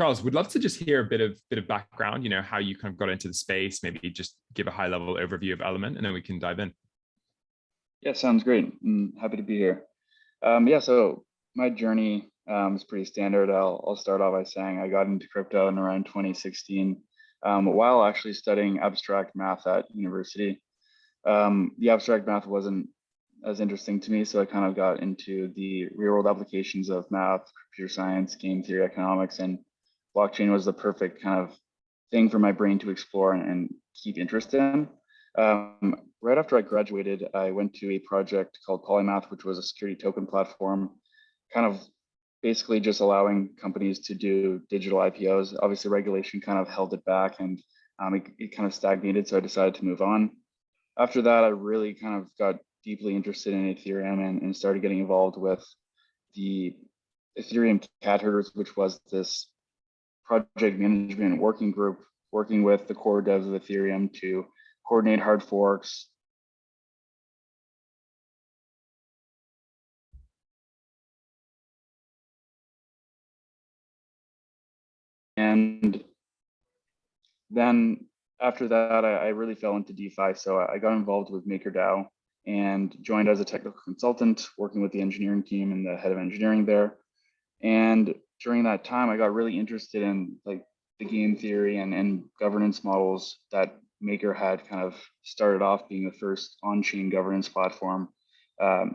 Charles, would love to just hear a bit of background, how you kind of got into the space, maybe just give a high level overview of Element, and then we can dive in. Yeah, sounds great. I'm happy to be here. Yeah, so my journey is pretty standard. I'll start off by saying I got into crypto in around 2016 while actually studying abstract math at university. The abstract math wasn't as interesting to me, so I kind of got into the real world applications of math, computer science, game theory, economics, and blockchain was the perfect kind of thing for my brain to explore and keep interest in. Right after I graduated, I went to a project called Polymath, which was a security token platform, kind of basically just allowing companies to do digital IPOs. Obviously, regulation kind of held it back and it kind of stagnated, so I decided to move on. After that, I really kind of got deeply interested in Ethereum and started getting involved with the Ethereum Cat Herders, which was this project management working group working with the core devs of Ethereum to coordinate hard forks. And then after that, I really fell into DeFi. So I got involved with MakerDAO and joined as a technical consultant, working with the engineering team and the head of engineering there. And during that time, I got really interested in like the game theory and governance models that Maker had kind of started off being the first on-chain governance platform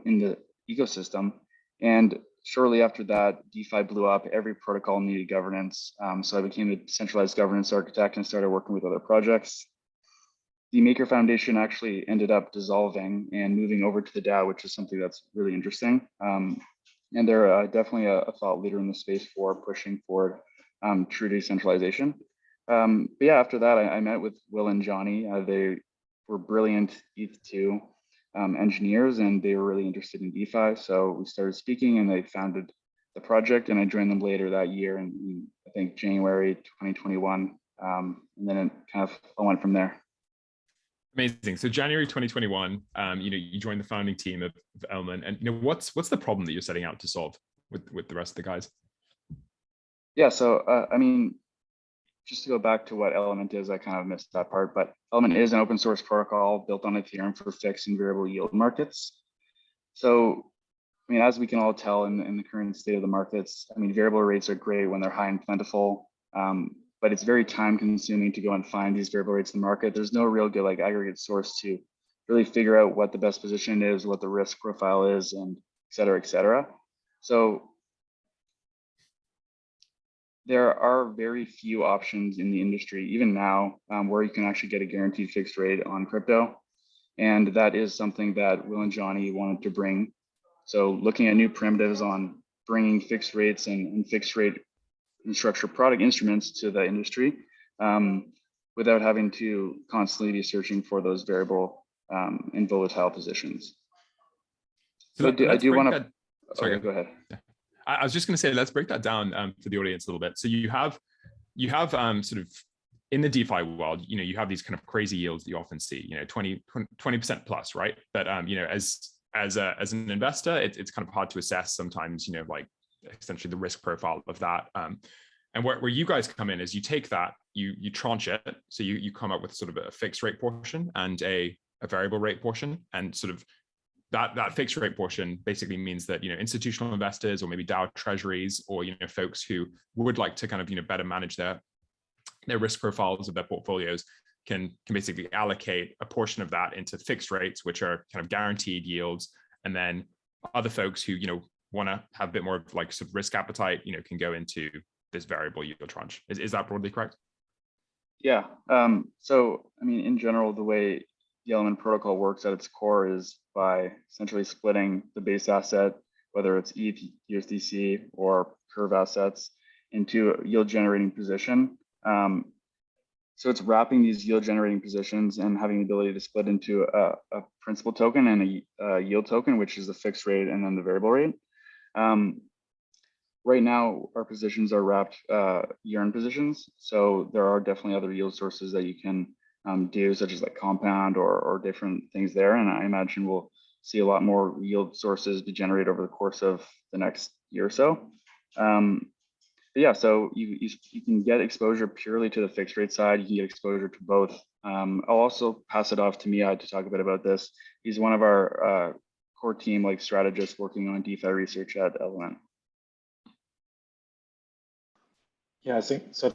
in the ecosystem. And shortly after that, DeFi blew up. Every protocol needed governance. So I became a decentralized governance architect and started working with other projects. The Maker Foundation actually ended up dissolving and moving over to the DAO, which is something that's really interesting. And they're definitely a thought leader in the space for pushing forward true decentralization. But yeah, after that, I met with Will and Johnny. They were brilliant ETH2 engineers, and they were really interested in DeFi. So we started speaking, and they founded the project, and I joined them later that year in I think January 2021. And then it kind of all went from there. Amazing. So January 2021, you joined the founding team of Element, and what's the problem that you're setting out to solve with the rest of the guys? Yeah, so I mean, just to go back to what Element is, I kind of missed that part, but Element is an open source protocol built on Ethereum for fixed and variable yield markets. So, I mean, as we can all tell in the current state of the markets, I mean, variable rates are great when they're high and plentiful, but it's very time consuming to go and find these variable rates in the market. There's no real good like aggregate source to really figure out what the best position is, what the risk profile is, and et cetera, et cetera. So there are very few options in the industry, even now, where you can actually get a guaranteed fixed rate on crypto. And that is something that Will and Johnny wanted to bring. So looking at new primitives on bringing fixed rates and fixed rate and structured product instruments to the industry without having to constantly be searching for those variable and volatile positions. So I do want to, sorry, go ahead. Yeah. I was just going to say, let's break that down for the audience a little bit. So you have sort of in the DeFi world, you have these kind of crazy yields that you often see, 20% plus, right? But as an investor, it's kind of hard to assess sometimes, like essentially the risk profile of that. And where you guys come in is you take that, you tranche it, so you come up with sort of a fixed rate portion and a variable rate portion, and sort of that fixed rate portion basically means that institutional investors or maybe DAO treasuries or folks who would like to kind of better manage their risk profiles of their portfolios can basically allocate a portion of that into fixed rates, which are kind of guaranteed yields, and then other folks who want to have a bit more of like sort of risk appetite can go into this variable yield tranche. Is that broadly correct? Yeah. So I mean, in general, the way the Element protocol works at its core is by essentially splitting the base asset, whether it's ETH, USDC, or Curve assets, into a yield generating position. So it's wrapping these yield generating positions and having the ability to split into a principal token and a yield token, which is the fixed rate and then the variable rate. Right now, our positions are wrapped year-end positions. So there are definitely other yield sources that you can do, such as like compound or different things there. And I imagine we'll see a lot more yield sources be generated over the course of the next year or so. Yeah, so you can get exposure purely to the fixed rate side. You can get exposure to both. I'll also pass it off to Mihai to talk a bit about this. He's one of our core team like strategists working on DeFi research at Element. Yeah, so.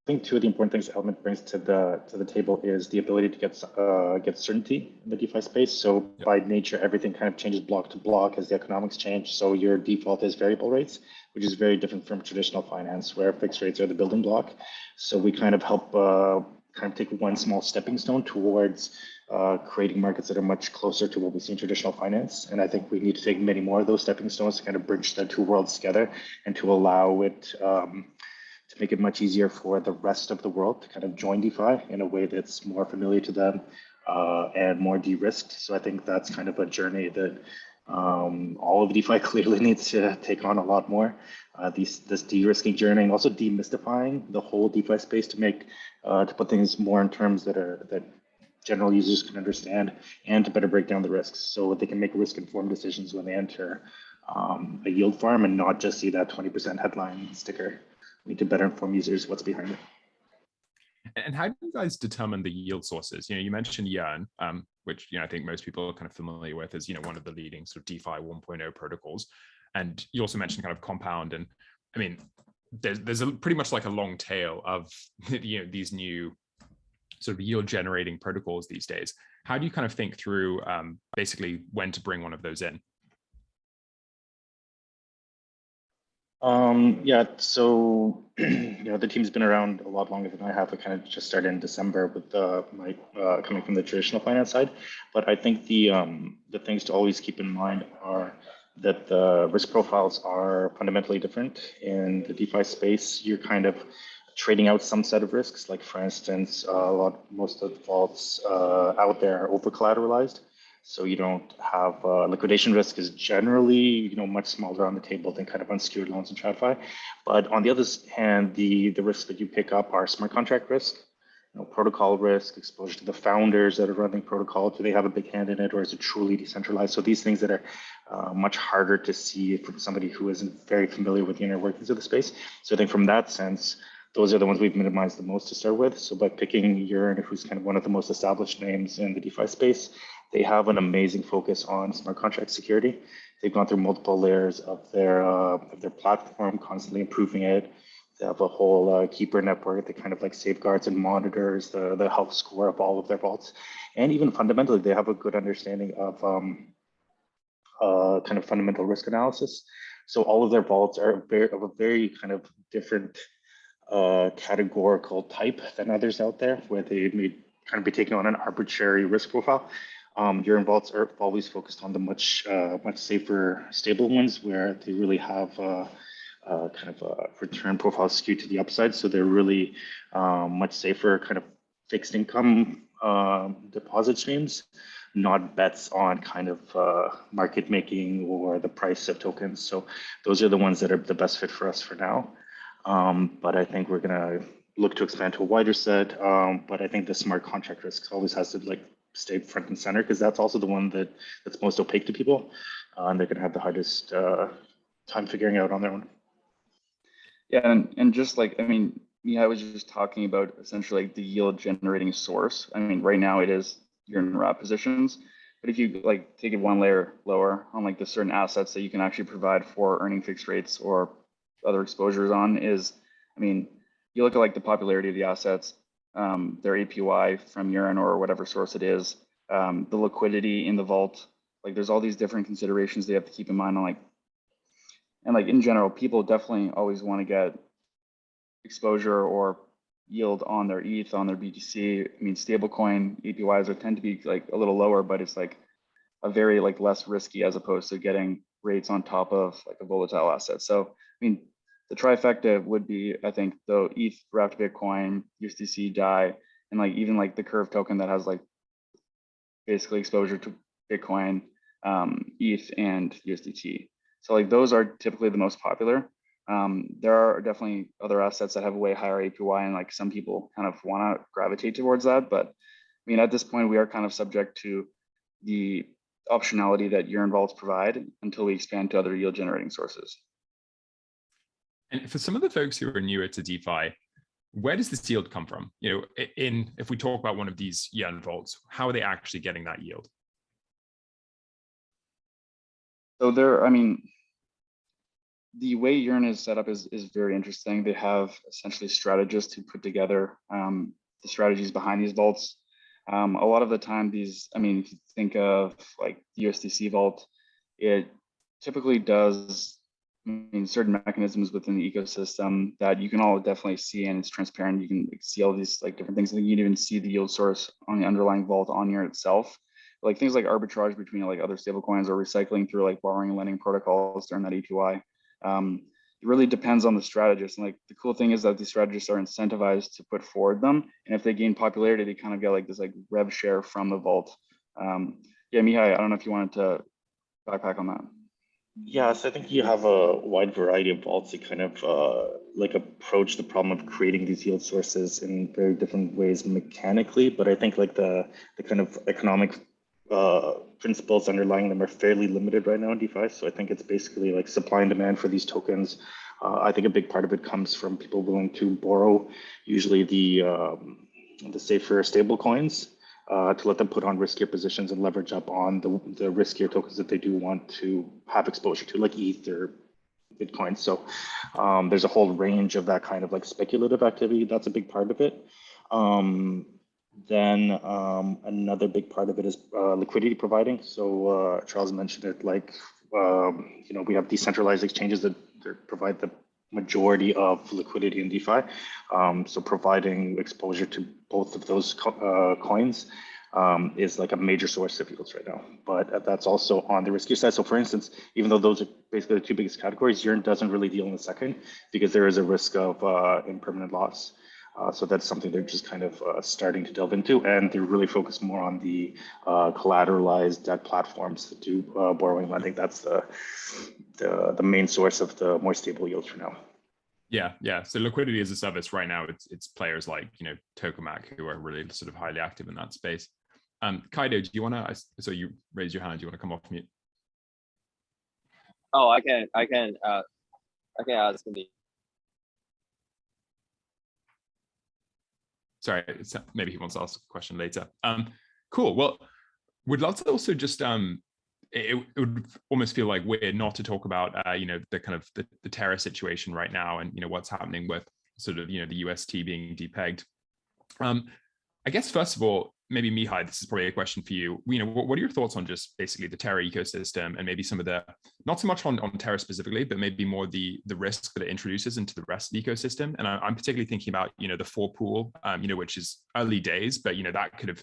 I think two of the important things Element brings to the table is the ability to get certainty in the DeFi space. So Yep. by nature, everything kind of changes block to block as the economics change. So your default is variable rates, which is very different from traditional finance, where fixed rates are the building block. So we kind of help kind of take one small stepping stone towards creating markets that are much closer to what we see in traditional finance. And I think we need to take many more of those stepping stones to kind of bridge the two worlds together and to allow it. To make it much easier for the rest of the world to kind of join DeFi in a way that's more familiar to them and more de-risked. So I think that's kind of a journey that all of DeFi clearly needs to take on a lot more. This de-risking journey and also demystifying the whole DeFi space to make to put things more in terms that general users can understand and to better break down the risks so they can make risk-informed decisions when they enter a yield farm and not just see that 20% headline sticker. We need to better inform users what's behind it. And how do you guys determine the yield sources? You mentioned Yearn, which I think most people are kind of familiar with as one of the leading sort of DeFi 1.0 protocols. And you also mentioned kind of Compound, and I mean, there's pretty much like a long tail of these new sort of yield generating protocols these days. How do you kind of think through basically when to bring one of those in? Yeah, so the team's been around a lot longer than I have. I kind of just started in December with my coming from the traditional finance side. But I think the things to always keep in mind are that the risk profiles are fundamentally different in the DeFi space. You're kind of trading out some set of risks, like for instance, most of the vaults out there are over collateralized. So you don't have liquidation risk is generally much smaller on the table than kind of unsecured loans in TradFi. But on the other hand, the risks that you pick up are smart contract risk, protocol risk, exposure to the founders that are running protocol. Do they have a big hand in it, or is it truly decentralized? So these things that are much harder to see from somebody who isn't very familiar with the inner workings of the space. So I think from that sense, those are the ones we've minimized the most to start with. So by picking Yearn, who's kind of one of the most established names in the DeFi space, they have an amazing focus on smart contract security. They've gone through multiple layers of their platform, constantly improving it. They have a whole keeper network that kind of like safeguards and monitors the health score of all of their vaults. And even fundamentally, they have a good understanding of kind of fundamental risk analysis. So all of their vaults are of a very kind of different categorical type than others out there, where they may kind of be taking on an arbitrary risk profile. Your vaults are always focused on the much safer, stable ones, where they really have kind of a return profile skewed to the upside. So they're really much safer, kind of fixed income deposit streams, not bets on kind of market making or the price of tokens. So those are the ones that are the best fit for us for now. But I think we're gonna look to expand to a wider set. But I think the smart contract risk always has to stay front and center, because that's also the one that's most opaque to people, and they're gonna have the hardest time figuring out on their own. Yeah, and just I was just talking about essentially the yield generating source. I mean, right now it is you're in wrap positions, but if you take it one layer lower on the certain assets that you can actually provide for earning fixed rates or other exposures on you look at the popularity of the assets, their APY from Yearn or whatever source it is, the liquidity in the vault. There's all these different considerations they have to keep in mind on and in general, people definitely always want to get exposure or yield on their ETH, on their BTC. Stablecoin APYs tend to be a little lower, but it's a very less risky as opposed to getting rates on top of a volatile asset. So the trifecta would be, I think, the ETH wrapped Bitcoin, USDC, DAI, and even the Curve token that has basically exposure to Bitcoin, ETH, and USDT. So those are typically the most popular. There are definitely other assets that have a way higher APY, and some people kind of want to gravitate towards that. But at this point, we are kind of subject to the optionality that Yearn vaults provide until we expand to other yield generating sources. And for some of the folks who are newer to DeFi, where does this yield come from? If we talk about one of these Yearn vaults, how are they actually getting that yield? So the way Yearn is set up is very interesting. They have essentially strategists who put together the strategies behind these vaults. A lot of the time, if you think of like USDC vault, it typically does certain mechanisms within the ecosystem that you can all definitely see, and it's transparent. You can see all these like different things. You can even see the yield source on the underlying vault on Yearn itself. Like things like arbitrage between like other stablecoins or recycling through like borrowing and lending protocols during that APY. It really depends on the strategist. And like the cool thing is that these strategists are incentivized to put forward them. And if they gain popularity, they kind of get like this like rev share from the vault. Yeah, Mihai, I don't know if you wanted to backpack on that. Yes, I think you have a wide variety of vaults that kind of like approach the problem of creating these yield sources in very different ways mechanically. But I think like the kind of economic principles underlying them are fairly limited right now in DeFi. So I think it's basically like supply and demand for these tokens. I think a big part of it comes from people willing to borrow, usually the safer stable coins, to let them put on riskier positions and leverage up on the riskier tokens that they do want to have exposure to, like ETH or Bitcoin. So there's a whole range of that kind of like speculative activity. That's a big part of it. Then another big part of it is liquidity providing. So Charles mentioned it, like, we have decentralized exchanges that provide the majority of liquidity in DeFi. So providing exposure to both of those coins is like a major source of yields right now. But that's also on the riskier side. So for instance, even though those are basically the two biggest categories, Yearn doesn't really deal in the second because there is a risk of impermanent loss. So that's something they're just kind of starting to delve into, and they're really focused more on the collateralized debt platforms that do borrowing lending. That's the main source of the more stable yields for now. Yeah. So liquidity as a service right now, it's players like Tokamak who are really sort of highly active in that space. Kaido, do you want to? So you raise your hand. Do you want to come off mute? Oh, I can ask me. Sorry, maybe he wants to ask a question later. Cool. Well, we'd love to also just it would almost feel like weird not to talk about the kind of the Terra situation right now, and what's happening with sort of the UST being depegged. I guess first of all, maybe Mihai, this is probably a question for you. What are your thoughts on just basically the Terra ecosystem and maybe some of the, not so much on Terra specifically, but maybe more the risks that it introduces into the rest of the ecosystem? And I'm particularly thinking about the 4 pool, which is early days, but that could have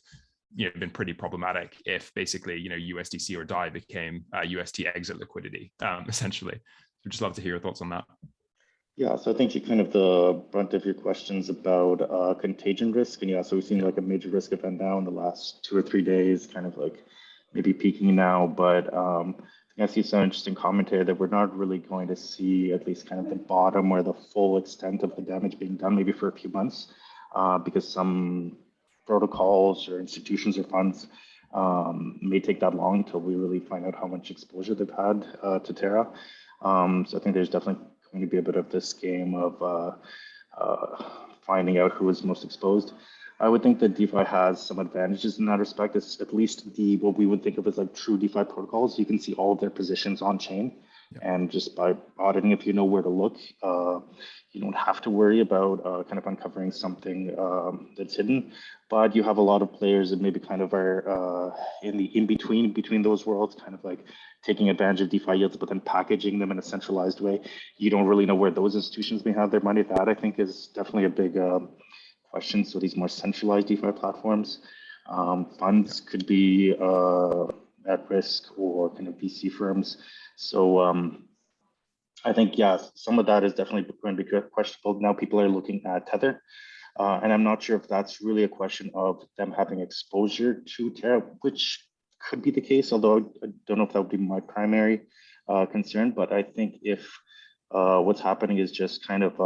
been pretty problematic if basically USDC or DAI became UST exit liquidity, essentially. So just love to hear your thoughts on that. Yeah, so I think you kind of the brunt of your questions about contagion risk. And yeah, so we've seen like a major risk event now in the last 2 or 3 days, kind of like maybe peaking now. But I see some interesting commentary that we're not really going to see at least kind of the bottom or the full extent of the damage being done maybe for a few months, because some protocols or institutions or funds may take that long until we really find out how much exposure they've had to Terra. So I think there's definitely going to be a bit of this game of finding out who is most exposed. I would think that DeFi has some advantages in that respect. It's at least what we would think of as like true DeFi protocols. You can see all of their positions on chain, and just by auditing, if you know where to look, you don't have to worry about kind of uncovering something that's hidden. But you have a lot of players that maybe kind of are in between those worlds, kind of like taking advantage of DeFi yields, but then packaging them in a centralized way. You don't really know where those institutions may have their money. That I think is definitely a big question. So these more centralized DeFi platforms, funds could be at risk, or kind of VC firms. So I think, yeah, some of that is definitely going to be questionable. Now people are looking at Tether. And I'm not sure if that's really a question of them having exposure to Terra, which could be the case, although I don't know if that would be my primary concern. But I think if what's happening is just kind of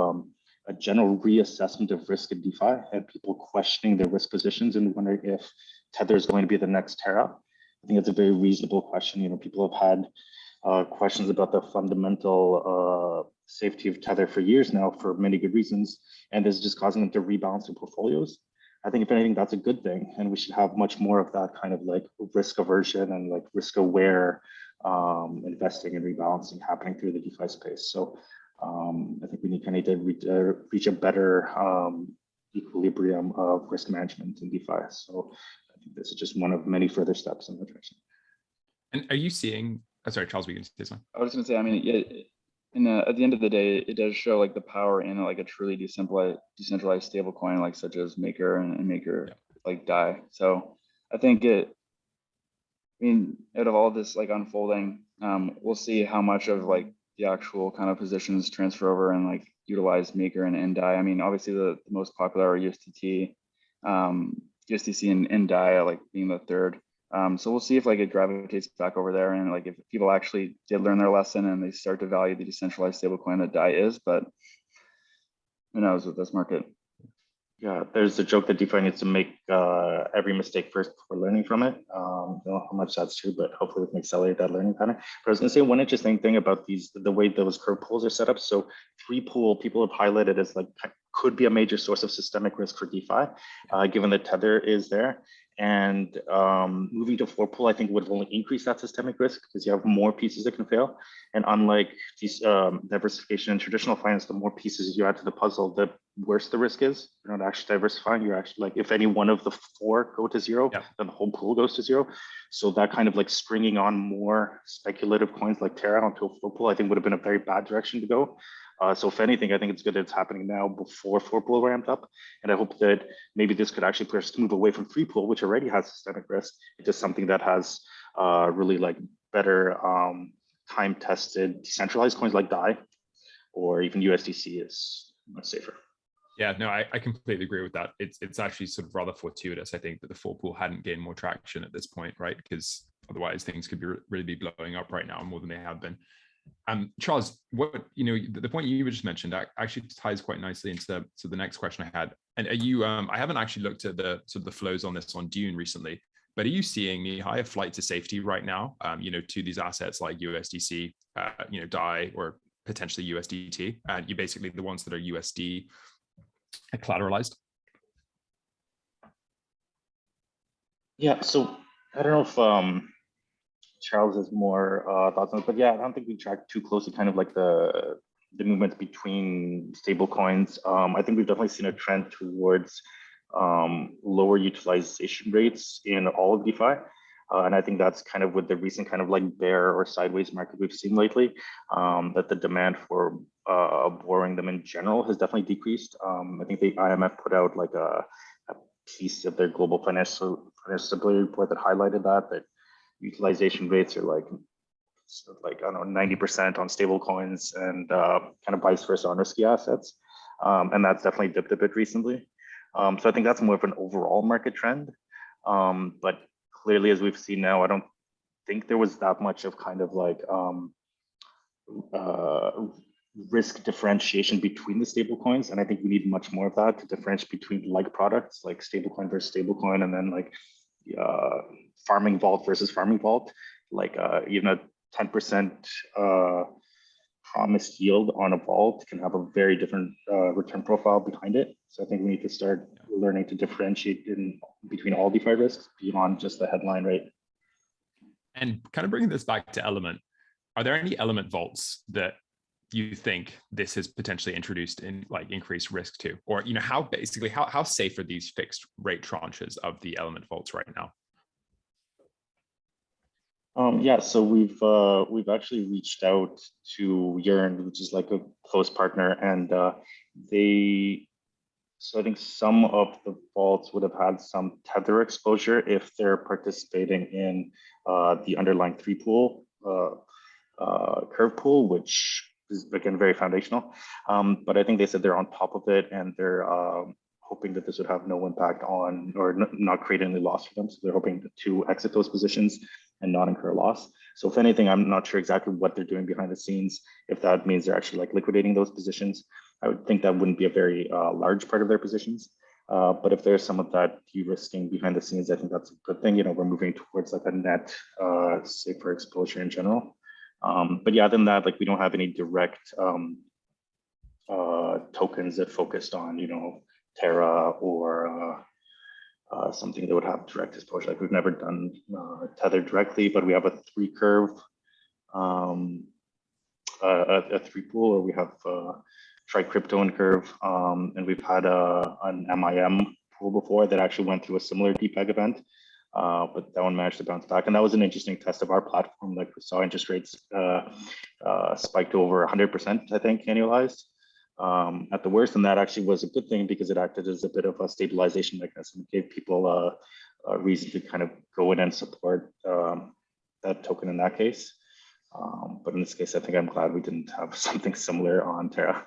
a general reassessment of risk in DeFi and people questioning their risk positions and wondering if Tether is going to be the next Terra, I think it's a very reasonable question. People have had questions about the fundamental safety of Tether for years now for many good reasons, and this is just causing them to rebalance their portfolios. I think if anything, that's a good thing, and we should have much more of that kind of like risk aversion and like risk aware investing and rebalancing happening through the DeFi space. So I think we need to reach a better equilibrium of risk management in DeFi. So I think this is just one of many further steps in the direction. And are you seeing? Oh, sorry, Charles, we can say something. I was going to say, I mean, at the end of the day, it does show like the power in like a truly decentralized stablecoin, like such as Maker and Maker like DAI. So I think I mean, out of all this like unfolding, we'll see how much of like the actual kind of positions transfer over and like utilize Maker and DAI. I mean, obviously the most popular are USDT, USDC and DAI like being the third. So we'll see if like it gravitates back over there, and like if people actually did learn their lesson and they start to value the decentralized stablecoin that DAI is, but who knows with this market. Yeah, there's a joke that DeFi needs to make every mistake first before learning from it. I don't know how much that's true, but hopefully we can accelerate that learning pattern. But I was going to say one interesting thing about the way those curve pools are set up. So 3-pool, people have highlighted as like could be a major source of systemic risk for DeFi, given that Tether is there. And moving to 4-pool, I think would only increase that systemic risk because you have more pieces that can fail. And unlike these diversification in traditional finance, the more pieces you add to the puzzle, the worse the risk is. You're not actually diversifying. You're actually like, if any one of the 4 go to 0, then the whole pool goes to 0. So that kind of like stringing on more speculative coins like Terra onto a 4-pool, I think would have been a very bad direction to go. So if anything, I think it's good that it's happening now before 4-pool ramped up. And I hope that maybe this could actually push us to move away from 3-pool, which already has systemic risk, into something that has really like better time-tested decentralized coins like DAI, or even USDC is much safer. Yeah, no, I completely agree with that. It's actually sort of rather fortuitous, I think, that the 4-pool hadn't gained more traction at this point, right? Because otherwise things could be really be blowing up right now more than they have been. Charles, what the point you just mentioned actually ties quite nicely into the next question I had. And are you? I haven't actually looked at the sort of the flows on this on Dune recently, but are you seeing the higher flight to safety right now? To these assets like USDC, DAI, or potentially USDT, and you basically the ones that are USD collateralized. Yeah. So I don't know if Charles has more thoughts on it, but yeah, I don't think we track too closely kind of like the movements between stable coins. I think we've definitely seen a trend towards lower utilization rates in all of DeFi. And I think that's kind of with the recent kind of like bear or sideways market we've seen lately, that the demand for borrowing them in general has definitely decreased. I think the IMF put out like a piece of their global financial stability report that highlighted that utilization rates are like I don't know 90% on stable coins and kind of vice versa on risky assets, and that's definitely dipped a bit recently. So I think that's more of an overall market trend, but clearly as we've seen now, I don't think there was that much of kind of like risk differentiation between the stable coins, and I think we need much more of that to differentiate between like products like stablecoin versus stablecoin, and then like farming vault versus farming vault, like even a 10% promised yield on a vault can have a very different return profile behind it. So I think we need to start learning to differentiate in between all DeFi risks beyond just the headline rate. And kind of bringing this back to Element, are there any Element vaults that you think this has potentially introduced in like increased risk to, or how safe are these fixed rate tranches of the Element vaults right now? Yeah, so we've actually reached out to Yearn, which is like a close partner, and so I think some of the vaults would have had some Tether exposure if they're participating in the underlying 3-pool curve pool, which is again very foundational. But I think they said they're on top of it, and they're hoping that this would have no impact on or not create any loss for them. So they're hoping to exit those positions and not incur loss. So if anything, I'm not sure exactly what they're doing behind the scenes. If that means they're actually like liquidating those positions, I would think that wouldn't be a very large part of their positions. But if there's some of that de-risking behind the scenes, I think that's a good thing. We're moving towards like a net safer exposure in general. But yeah, other than that, like we don't have any direct tokens that focused on, you know, Terra or something that would have direct exposure. Like we've never done Tether directly, but we have a 3 curve, a 3 pool, or we have tri crypto and curve, and we've had an MIM pool before that actually went through a similar DPEG event. But that one managed to bounce back, and that was an interesting test of our platform. Like we saw interest rates spiked over 100%, I think, annualized at the worst, and that actually was a good thing because it acted as a bit of a stabilization mechanism. It gave people a reason to kind of go in and support that token in that case. But in this case, I think I'm glad we didn't have something similar on Terra.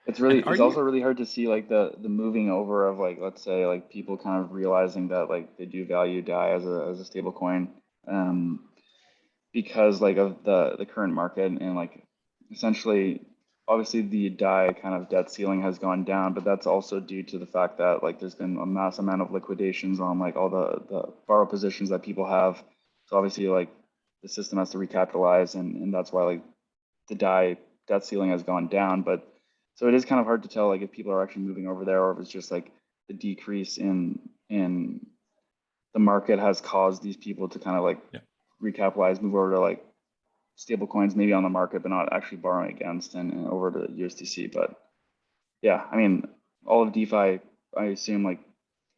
It's also really hard to see like the moving over of like, let's say like people kind of realizing that like they do value DAI as a stable coin because like of the current market, and like essentially obviously the DAI kind of debt ceiling has gone down, but that's also due to the fact that like there's been a mass amount of liquidations on like all the borrow positions that people have. So obviously like the system has to recapitalize, and that's why like the DAI debt ceiling has gone down. But so it is kind of hard to tell like if people are actually moving over there, or if it's just like the decrease in the market has caused these people to kind of like recapitalize, move over to like stable coins maybe on the market, but not actually borrowing against and over to USDC. But yeah, I mean, all of DeFi, I assume like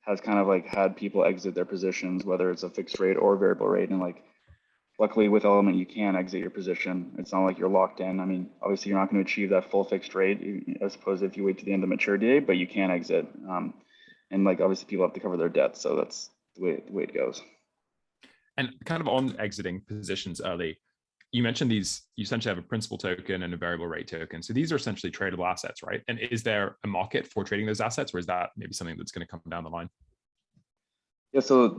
has kind of like had people exit their positions, whether it's a fixed rate or variable rate. And like, luckily with Element, you can exit your position. It's not like you're locked in. I mean, obviously you're not going to achieve that full fixed rate, I suppose, if you wait to the end of maturity date, but you can exit. And like, obviously people have to cover their debts. So that's the way it goes. And kind of on exiting positions early, you mentioned these, you essentially have a principal token and a variable rate token. So these are essentially tradable assets, right? And is there a market for trading those assets, or is that maybe something that's going to come down the line? Yeah, so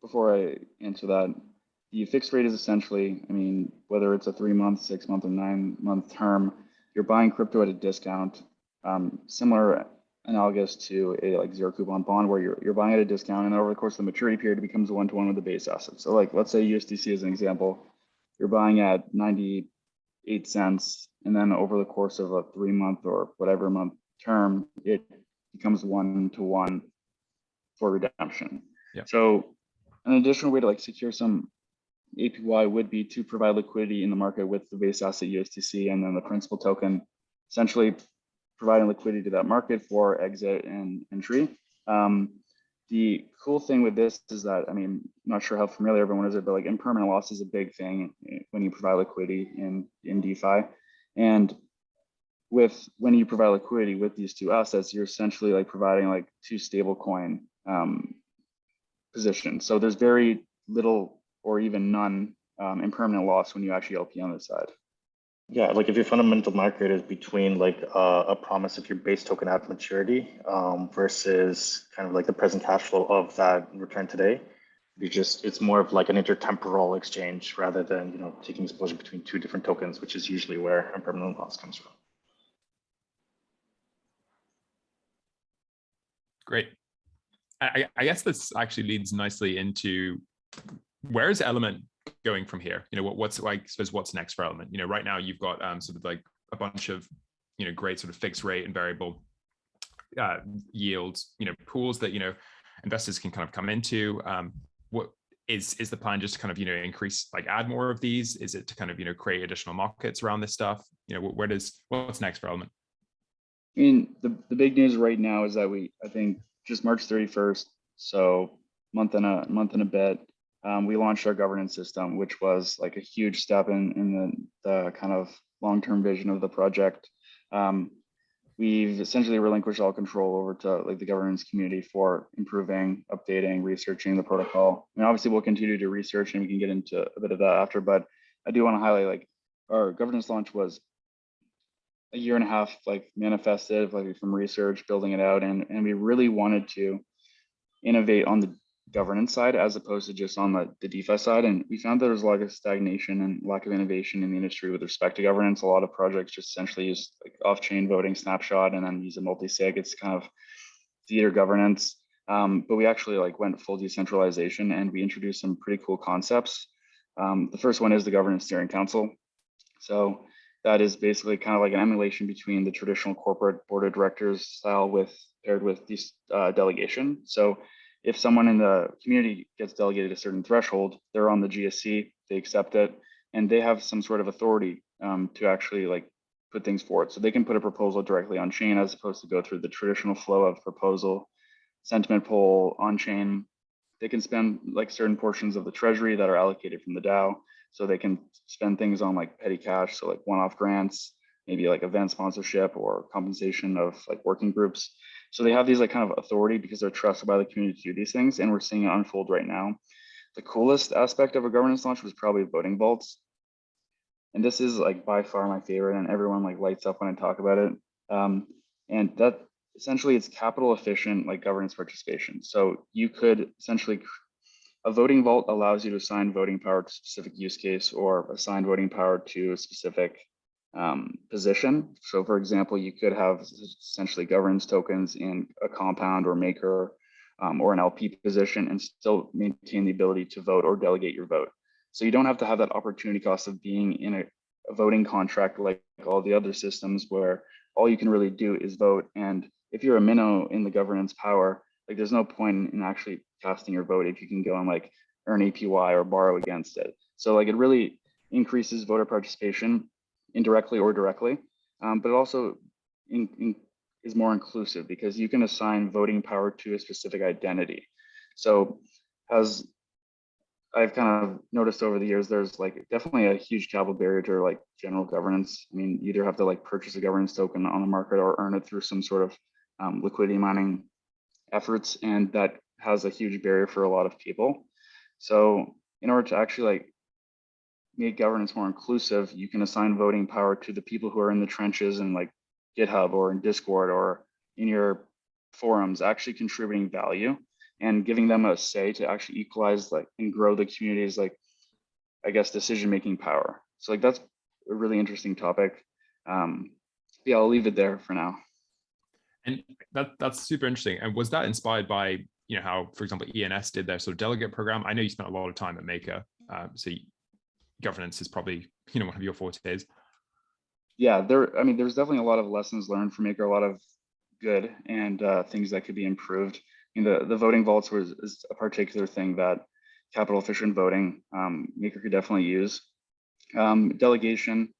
before I answer that, the fixed rate is essentially, I mean, whether it's a 3-month, 6-month, or 9-month term, you're buying crypto at a discount, similar, analogous to a like zero coupon bond, where you're buying at a discount, and over the course of the maturity period, it becomes 1-to-1 with the base asset. So like, let's say USDC as an example, you're buying at 98 cents, and then over the course of a 3-month or whatever month term, it becomes 1-to-1 for redemption. Yeah. So an additional way to like secure some APY would be to provide liquidity in the market with the base asset USDC and then the principal token, essentially providing liquidity to that market for exit and entry. The cool thing with this is that, I mean, I'm not sure how familiar everyone is, but like impermanent loss is a big thing when you provide liquidity in DeFi. And when you provide liquidity with these two assets, you're essentially like providing like 2 stablecoin positions. So there's very little or even none impermanent loss when you actually LP on this side. Yeah, like if your fundamental market is between like a promise of your base token at maturity versus kind of like the present cash flow of that return today, it's more of like an intertemporal exchange rather than, you know, taking exposure between 2 different tokens, which is usually where impermanent loss comes from. Great. I guess this actually leads nicely into, where is Element going from here? You know, what's next for Element? You know, right now you've got sort of like a bunch of, you know, great sort of fixed rate and variable yields, you know, pools that, you know, investors can kind of come into. What is the plan? Just to kind of, you know, increase, like add more of these? Is it to kind of, you know, create additional markets around this stuff? You know, what's next for Element? I mean, the big news right now is that I think just March 31st, so month and a bit, we launched our governance system, which was like a huge step in the kind of long-term vision of the project. We've essentially relinquished all control over to like the governance community for improving, updating, researching the protocol. And obviously we'll continue to research, and we can get into a bit of that after, but I do want to highlight like our governance launch was a 1.5 years like manifested like from research, building it out, and we really wanted to innovate on the governance side as opposed to just on the DeFi side. And we found there was a lot of stagnation and lack of innovation in the industry with respect to governance. A lot of projects just essentially use like off-chain voting snapshot and then use a multi-sig. It's kind of theater governance. But we actually like went full decentralization, and we introduced some pretty cool concepts. The first one is the governance steering council. So that is basically kind of like an emulation between the traditional corporate board of directors style paired with this delegation. So if someone in the community gets delegated a certain threshold, they're on the GSC, they accept it, and they have some sort of authority to actually like put things forward. So they can put a proposal directly on chain as opposed to go through the traditional flow of proposal, sentiment poll, on chain. They can spend like certain portions of the treasury that are allocated from the DAO. So they can spend things on like petty cash, so like one-off grants, maybe like event sponsorship or compensation of like working groups. So they have these like kind of authority because they're trusted by the community to do these things, and we're seeing it unfold right now. The coolest aspect of a governance launch was probably voting vaults. And this is like by far my favorite, and everyone like lights up when I talk about it. And that essentially it's capital efficient like governance participation. So you could essentially, a voting vault allows you to assign voting power to a specific use case or assign voting power to a specific position. So for example, you could have essentially governance tokens in a compound or maker or an LP position and still maintain the ability to vote or delegate your vote. So you don't have to have that opportunity cost of being in a voting contract like all the other systems where all you can really do is vote. And if you're a minnow in the governance power, like there's no point in actually casting your vote if you can go and like earn APY or borrow against it. So like it really increases voter participation indirectly or directly, but it also is more inclusive because you can assign voting power to a specific identity. So as I've kind of noticed over the years, there's like definitely a huge capital barrier to like general governance. I mean, you either have to like purchase a governance token on the market or earn it through some sort of liquidity mining efforts, and that has a huge barrier for a lot of people. So in order to actually like make governance more inclusive, you can assign voting power to the people who are in the trenches and like GitHub or in Discord or in your forums, actually contributing value and giving them a say to actually equalize like and grow the community's like, I guess, decision-making power. So like that's a really interesting topic. Yeah, I'll leave it there for now. And that's super interesting. And was that inspired by, you know, how, for example, ENS did their sort of delegate program? I know you spent a lot of time at Maker, so governance is probably, you know, one of your fortes. Yeah, I mean, there's definitely a lot of lessons learned from Maker, a lot of good and things that could be improved. I mean, the voting vaults is a particular thing that capital efficient voting Maker could definitely use. Delegation,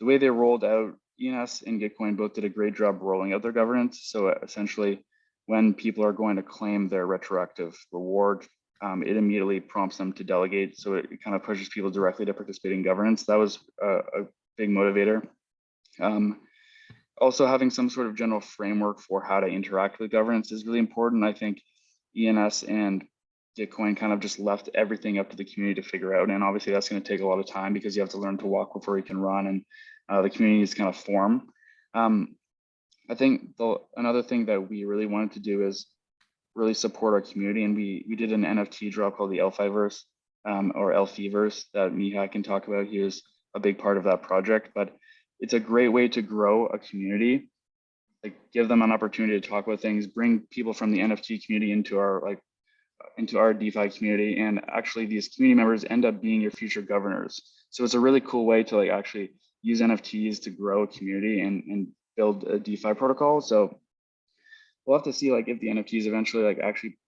the way they rolled out, ENS and Gitcoin both did a great job rolling out their governance. So essentially, when people are going to claim their retroactive reward, it immediately prompts them to delegate. So it kind of pushes people directly to participate in governance. That was a big motivator. Also, having some sort of general framework for how to interact with governance is really important. I think ENS and Gitcoin kind of just left everything up to the community to figure out. And obviously that's going to take a lot of time because you have to learn to walk before you can run, and the community is kind of form. I think another thing that we really wanted to do is really support our community. And we did an NFT drop called the Elfiverse or Elfiverse that Mihai can talk about. He was a big part of that project, but it's a great way to grow a community, like give them an opportunity to talk about things, bring people from the NFT community into our DeFi community, and actually these community members end up being your future governors. So it's a really cool way to like actually use NFTs to grow a community and build a DeFi protocol. So we'll have to see like if the NFTs eventually like actually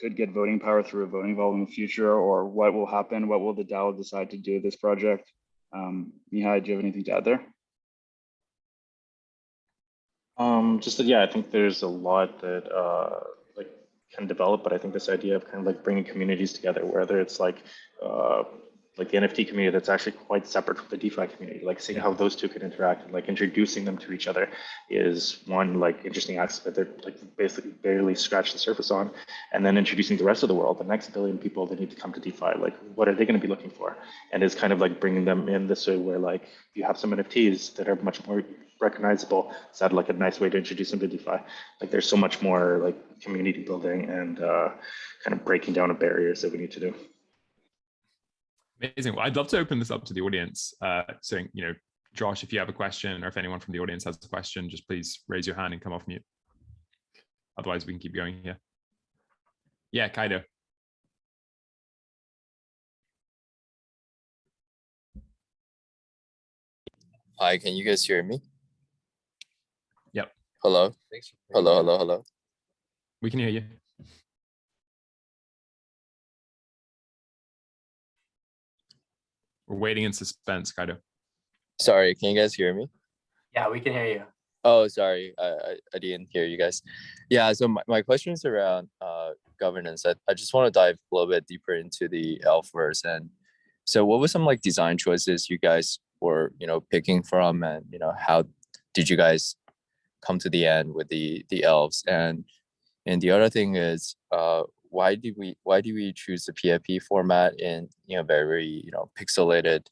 could get voting power through a voting vault in the future, or what will happen, what will the DAO decide to do with this project. Mihai, do you have anything to add there? Just that, yeah, I think there's a lot that like can develop, but I think this idea of kind of like bringing communities together, whether it's like the NFT community that's actually quite separate from the DeFi community, like seeing how those two can interact and like introducing them to each other is one like interesting aspect that like basically barely scratched the surface on. And then introducing the rest of the world, the next billion people that need to come to DeFi, like what are they going to be looking for? And it's kind of like bringing them in this way where like you have some NFTs that are much more recognizable. Is that like a nice way to introduce them to DeFi? Like there's so much more like community building and kind of breaking down of barriers that we need to do. Amazing. Well, I'd love to open this up to the audience. So, you know, Josh, if you have a question, or if anyone from the audience has a question, just please raise your hand and come off mute. Otherwise, we can keep going here. Yeah, Kaido. Hi, can you guys hear me? Yep. Hello? Hello. We can hear you. We're waiting in suspense, Kaido. Sorry, can you guys hear me? Yeah, we can hear you. Oh, sorry, I didn't hear you guys. Yeah, so my question is around governance. I just want to dive a little bit deeper into the Elfverse. And so what were some like design choices you guys were, picking from, and, how did you guys come to the end with the elves? And the other thing is, why do we choose the PFP format in, very, pixelated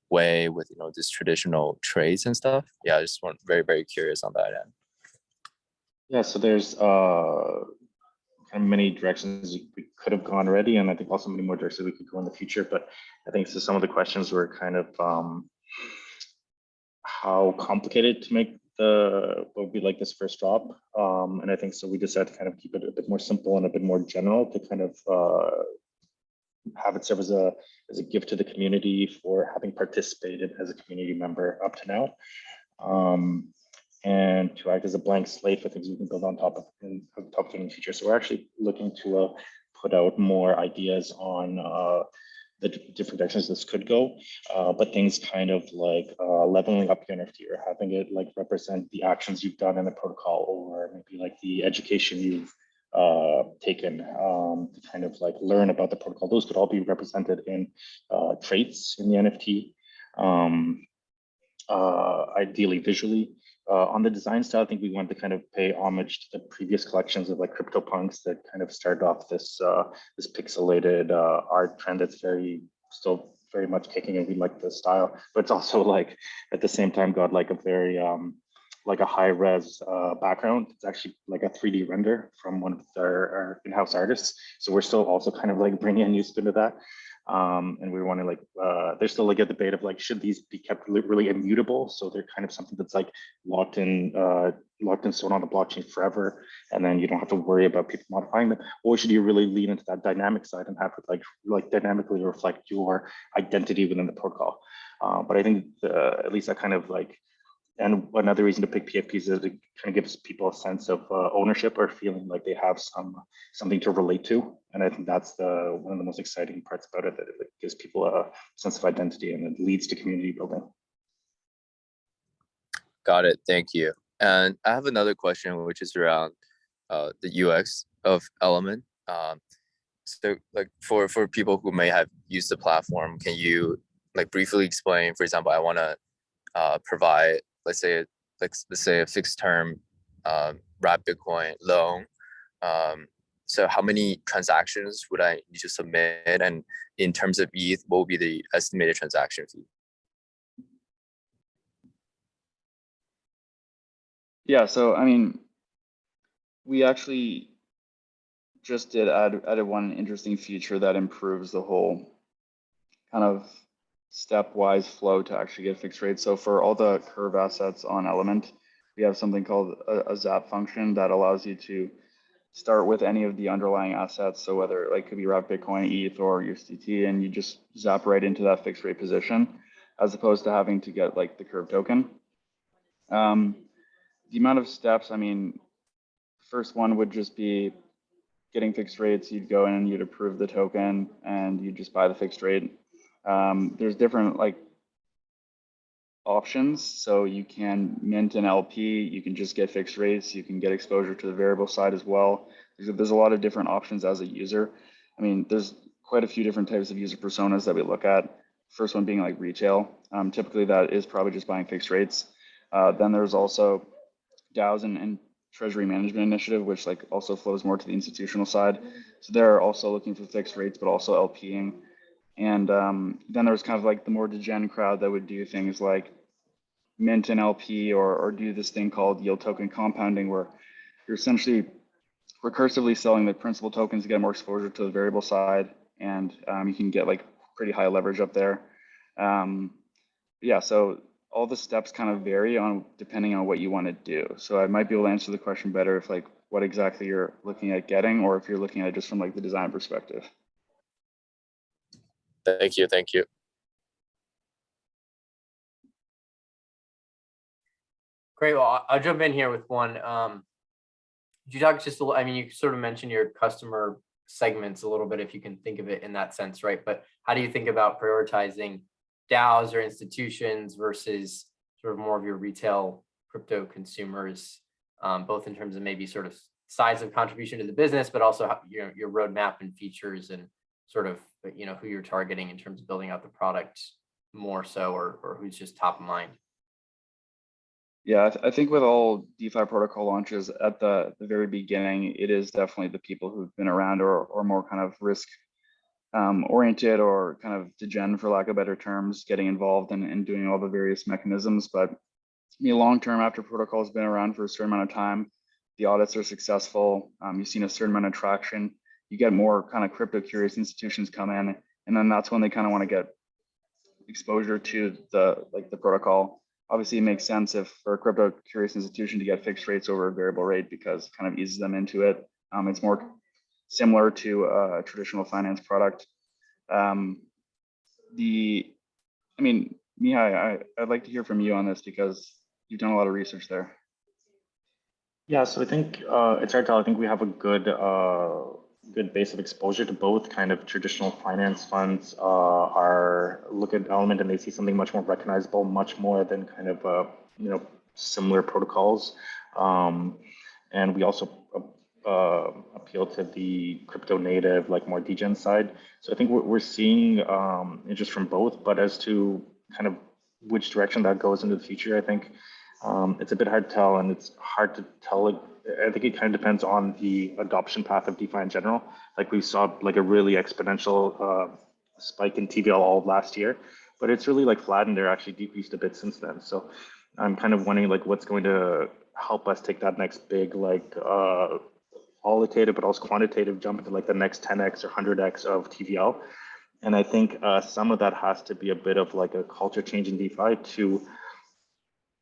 way with, this traditional trades and stuff? Yeah, I just want very, very curious on that end. Yeah, so there's kind of many directions we could have gone already, and I think also many more directions we could go in the future. But I think so some of the questions were kind of how complicated to make what would be like this first drop. And I think so we decided to kind of keep it a bit more simple and a bit more general to kind of have it serve as a gift to the community for having participated as a community member up to now. And to act as a blank slate for things we can build on top of in the future. So we're actually looking to put out more ideas on the different directions this could go, but things kind of like leveling up your NFT or having it like represent the actions you've done in the protocol, or maybe like the education you've taken to kind of like learn about the protocol. Those could all be represented in traits in the NFT, ideally visually. On the design style, I think we want to kind of pay homage to the previous collections of like CryptoPunks that kind of started off this this pixelated art trend that's still very much kicking, and we like the style, but it's also like at the same time got like a very like a high res background. It's actually like a 3D render from one of our in-house artists. So we're still also kind of like bringing a new spin to that. And we want to like, there's still like a debate of like, should these be kept really immutable? So they're kind of something that's like locked in stone on the blockchain forever. And then you don't have to worry about people modifying them. Or should you really lean into that dynamic side and have it like dynamically reflect your identity within the protocol? But I think at least that kind of like, and another reason to pick PFPs is it kind of gives people a sense of ownership or feeling like they have something to relate to. And I think that's one of the most exciting parts about it, that it gives people a sense of identity and it leads to community building. Got it. Thank you. And I have another question, which is around the UX of Element. So like for people who may have used the platform, can you like briefly explain, for example, I want to provide, let's say a fixed term wrap Bitcoin loan. So how many transactions would I need to submit? And in terms of ETH, what will be the estimated transaction fee? Yeah, so I mean, we actually just added one interesting feature that improves the whole kind of stepwise flow to actually get fixed rates. So for all the curve assets on Element, we have something called a Zap function that allows you to start with any of the underlying assets. So whether like could be wrapped Bitcoin, ETH, or USDT, and you just zap right into that fixed rate position, as opposed to having to get like the curve token. The amount of steps, I mean, first one would just be getting fixed rates. You'd go in and you'd approve the token and you just buy the fixed rate. There's different like options. So you can mint an LP, you can just get fixed rates, you can get exposure to the variable side as well. There's a lot of different options as a user. I mean, there's quite a few different types of user personas that we look at. First one being like retail. Typically that is probably just buying fixed rates. Then there's also DAOs and treasury management initiative, which like also flows more to the institutional side. So they're also looking for fixed rates, but also LPing. And then there's kind of like the more degen crowd that would do things like mint an LP or do this thing called yield token compounding, where you're essentially recursively selling the principal tokens to get more exposure to the variable side, and you can get like pretty high leverage up there. Yeah, so all the steps kind of vary on depending on what you want to do. So I might be able to answer the question better if like what exactly you're looking at getting, or if you're looking at it just from like the design perspective. Thank you. Great. Well, I'll jump in here with one. Could you talk just a little, I mean, you sort of mentioned your customer segments a little bit, if you can think of it in that sense, right? But how do you think about prioritizing DAOs or institutions versus sort of more of your retail crypto consumers, both in terms of maybe sort of size of contribution to the business, but also how, your roadmap and features and sort of, who you're targeting in terms of building out the product more so, or who's just top of mind? Yeah, I think with all DeFi protocol launches at the very beginning, it is definitely the people who've been around or more kind of risk oriented or kind of degen, for lack of better terms, getting involved and doing all the various mechanisms. But long term, after protocol has been around for a certain amount of time, the audits are successful, you've seen a certain amount of traction, you get more kind of crypto curious institutions come in, and then that's when they kind of want to get exposure to the protocol. Obviously, it makes sense if for a crypto curious institution to get fixed rates over a variable rate because it kind of eases them into it. It's more similar to a traditional finance product. Mihai, I'd like to hear from you on this because you've done a lot of research there. Yeah, so I think it's hard to tell. I think we have a good base of exposure to both. Kind of traditional finance funds look at Element and they see something much more recognizable, much more than kind of similar protocols. And we also appeal to the crypto native, like more degen side. So I think we're seeing interest from both. But as to kind of which direction that goes into the future, I think it's a bit hard to tell, and it's hard to tell. I think it kind of depends on the adoption path of DeFi in general. Like we saw like a really exponential spike in TVL all of last year, but it's really like flattened or actually decreased a bit since then. So I'm kind of wondering like what's going to help us take that next big like qualitative but also quantitative jump into like the next 10x or 100x of TVL. And I think some of that has to be a bit of like a culture change in DeFi to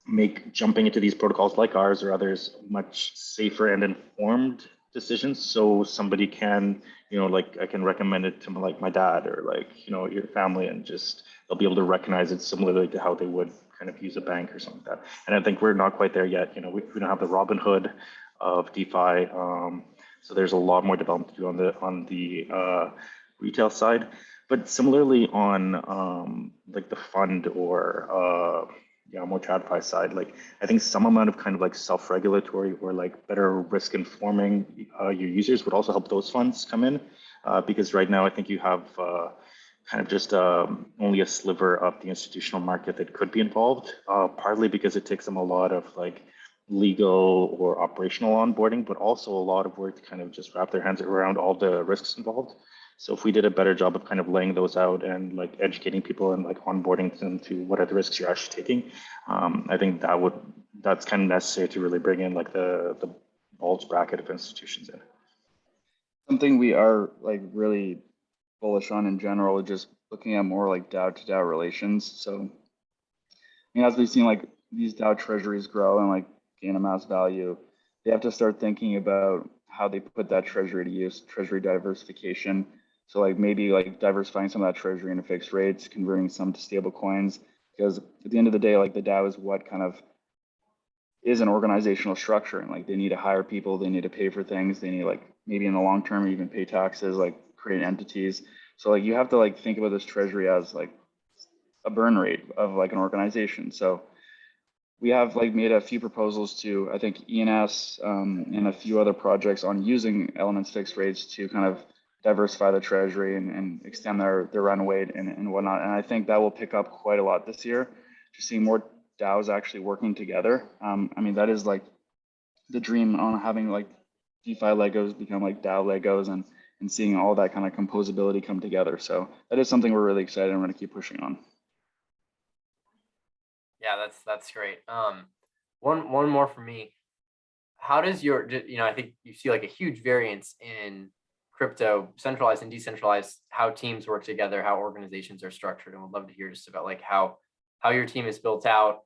make jumping into these protocols like ours or others much safer and informed decisions. So somebody can, like I can recommend it to like my dad or like, your family, and just they'll be able to recognize it similarly to how they would kind of use a bank or something like that. And I think we're not quite there yet. We don't have the Robin Hood of DeFi. So there's a lot more development to do on the retail side. But similarly on like the fund or more TradFi side, like I think some amount of kind of like self-regulatory or like better risk informing your users would also help those funds come in, because right now I think you have kind of just only a sliver of the institutional market that could be involved, partly because it takes them a lot of like legal or operational onboarding, but also a lot of work to kind of just wrap their hands around all the risks involved. So if we did a better job of kind of laying those out and like educating people and like onboarding them to what are the risks you're actually taking, I think that's kind of necessary to really bring in like the bulge bracket of institutions in. Something we are like really bullish on in general, just looking at more like DAO to DAO relations. So as we've seen like these DAO treasuries grow and like gain a mass value, they have to start thinking about how they put that treasury to use, treasury diversification. So like maybe like diversifying some of that treasury into fixed rates, converting some to stable coins, because at the end of the day, like the DAO is what kind of is an organizational structure, and like they need to hire people, they need to pay for things, they need like maybe in the long term even pay taxes, like create entities. So like you have to like think about this treasury as like a burn rate of like an organization. So we have like made a few proposals to, I think, ENS and a few other projects on using Element's fixed rates to kind of diversify the treasury and extend their runway and whatnot. And I think that will pick up quite a lot this year, just seeing more DAOs actually working together. That is like the dream on having like DeFi Legos become like DAO Legos and seeing all that kind of composability come together. So that is something we're really excited and we're going to keep pushing on. Yeah, that's great. One more for me. How does your, I think you see like a huge variance in crypto, centralized and decentralized, how teams work together, how organizations are structured, and would love to hear just about like how your team is built out,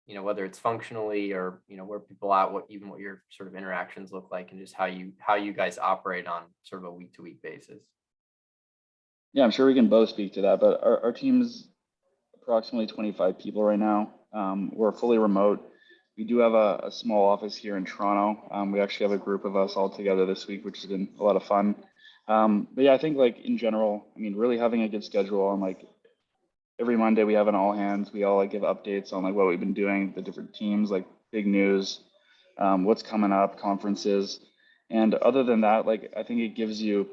whether it's functionally or where people at, what your sort of interactions look like, and just how you guys operate on sort of a week-to-week basis. Yeah, I'm sure we can both speak to that, but our team's approximately 25 people right now. We're fully remote. we do have a small office here in Toronto. We actually have a group of us all together this week, which has been a lot of fun. But yeah, I think like in general, I mean, really having a good schedule on like every Monday we have an all hands. We all like give updates on like what we've been doing, the different teams, like big news, what's coming up, conferences. And other than that, like I think it gives you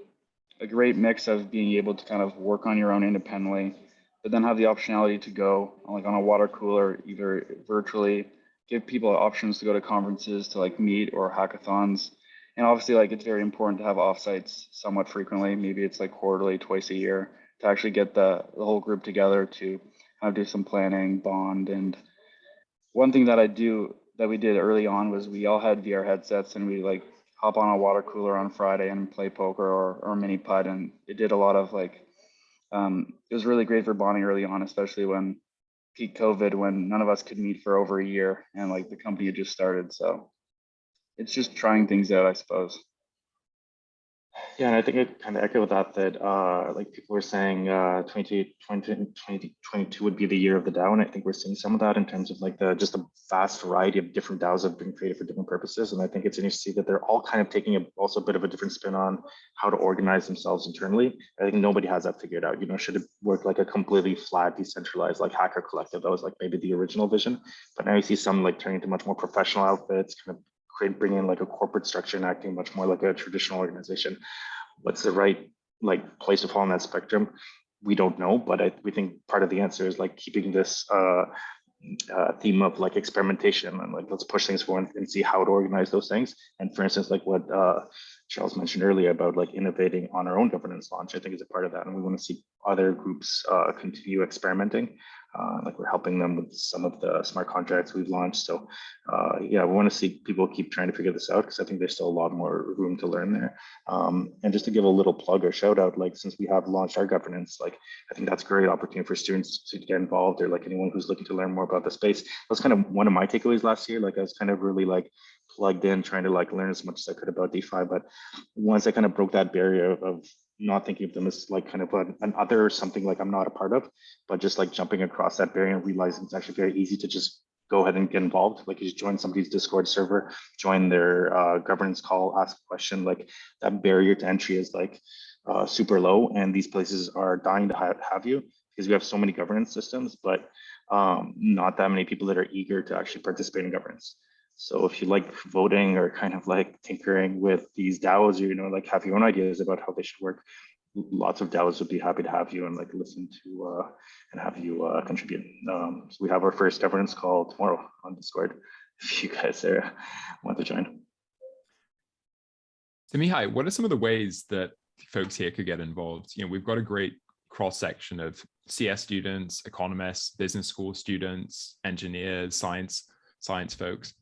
a great mix of being able to kind of work on your own independently, but then have the optionality to go like on a water cooler, either virtually, give people options to go to conferences to like meet or hackathons. And obviously like it's very important to have offsites somewhat frequently. Maybe it's like quarterly, twice a year, to actually get the whole group together to kind of do some planning, bond. And one thing that we did early on was we all had VR headsets and we like hop on a water cooler on Friday and play poker or mini putt, and it did a lot of like it was really great for bonding early on, especially when peak COVID, when none of us could meet for over a year and like the company had just started. So it's just trying things out, I suppose. Yeah, and I think I kind of echo that, like people were saying 2022 would be the year of the DAO, and I think we're seeing some of that in terms of like just a vast variety of different DAOs have been created for different purposes. And I think it's interesting to see that they're all kind of taking also a bit of a different spin on how to organize themselves internally. I think nobody has that figured out. You know, should it work like a completely flat, decentralized, like hacker collective? That was like maybe the original vision, but now you see some like turning into much more professional outfits, kind of bring in like a corporate structure and acting much more like a traditional organization. What's the right like place to fall on that spectrum? We don't know, but we think part of the answer is like keeping this theme of like experimentation and like let's push things forward and see how to organize those things. And for instance, like what Charles mentioned earlier about like innovating on our own governance launch, I think is a part of that, and we want to see other groups continue experimenting. Like we're helping them with some of the smart contracts we've launched. So yeah, we want to see people keep trying to figure this out because I think there's still a lot more room to learn there. And just to give a little plug or shout out, like since we have launched our governance, like I think that's a great opportunity for students to get involved or like anyone who's looking to learn more about the space. That's kind of one of my takeaways last year. Like I was kind of really like plugged in, trying to like learn as much as I could about DeFi. But once I kind of broke that barrier of not thinking of them as like kind of an other or something like I'm not a part of, but just like jumping across that barrier and realizing it's actually very easy to just go ahead and get involved. Like you just join somebody's Discord server, join their governance call, ask a question. Like that barrier to entry is like super low, and these places are dying to have you because we have so many governance systems, but not that many people that are eager to actually participate in governance. So if you like voting or kind of like tinkering with these DAOs, you know, like have your own ideas about how they should work, lots of DAOs would be happy to have you and like listen to and have you contribute. So we have our first governance call tomorrow on Discord if you guys want to join. So Mihai, what are some of the ways that folks here could get involved? You know, we've got a great cross section of CS students, economists, business school students, engineers, science folks.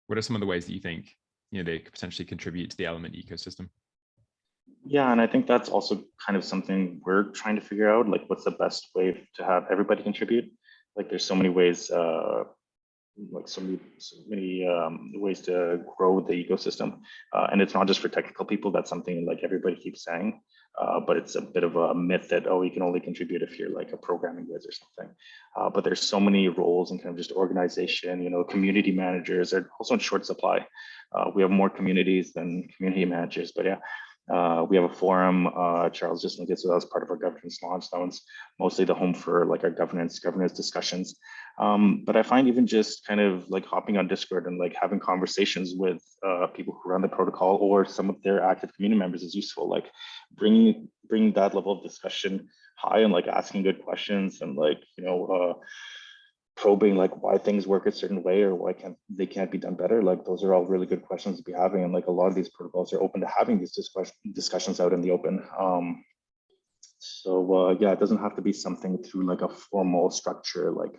What are some of the ways that you think, you know, they could potentially contribute to the Element ecosystem? Yeah, and I think that's also kind of something we're trying to figure out, like what's the best way to have everybody contribute. Like there's so many ways, like so many ways to grow the ecosystem. And it's not just for technical people, that's something like everybody keeps saying, but it's a bit of a myth that, oh, you can only contribute if you're like a programming whiz or something. But there's so many roles in kind of just organization, you know, community managers are also in short supply. We have more communities than community managers, but yeah. We have a forum. Charles just linked it, so that was part of our governance launch. That one's mostly the home for like our governance discussions. But I find even just kind of like hopping on Discord and like having conversations with people who run the protocol or some of their active community members is useful. Like bringing that level of discussion high and like asking good questions and like, you know, probing like why things work a certain way or why they can't be done better. Like those are all really good questions to be having, and like a lot of these protocols are open to having these discussions out in the open. So yeah, it doesn't have to be something through like a formal structure. Like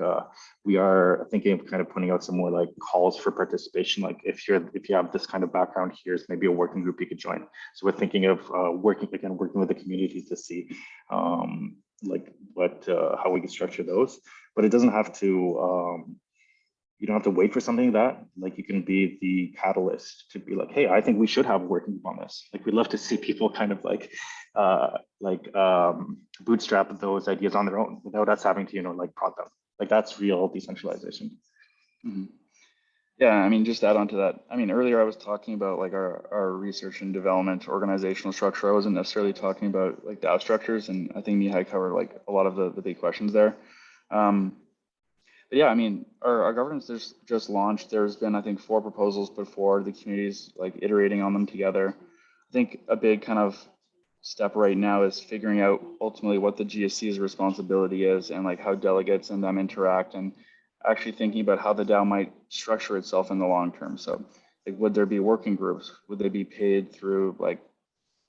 we are thinking of kind of putting out some more like calls for participation. Like if you have this kind of background, here's maybe a working group you could join. So we're thinking of working with the community to see like how we can structure those. But it doesn't have to. You don't have to wait for something like that. Like you can be the catalyst to be like, hey, I think we should have a working group on this. Like we'd love to see people kind of like bootstrap those ideas on their own without us having to, you know, like prod them. Like that's real decentralization. Mm-hmm. Yeah, I mean, just to add on to that. I mean, earlier I was talking about like our research and development organizational structure. I wasn't necessarily talking about like DAO structures, and I think Mihai covered like a lot of the big questions there. But yeah, I mean, our governance just launched. There's been, I think, 4 proposals put forward. The community's like iterating on them together. I think a big kind of step right now is figuring out ultimately what the GSC's responsibility is and like how delegates and them interact, and actually thinking about how the DAO might structure itself in the long term. So like, would there be working groups? Would they be paid through like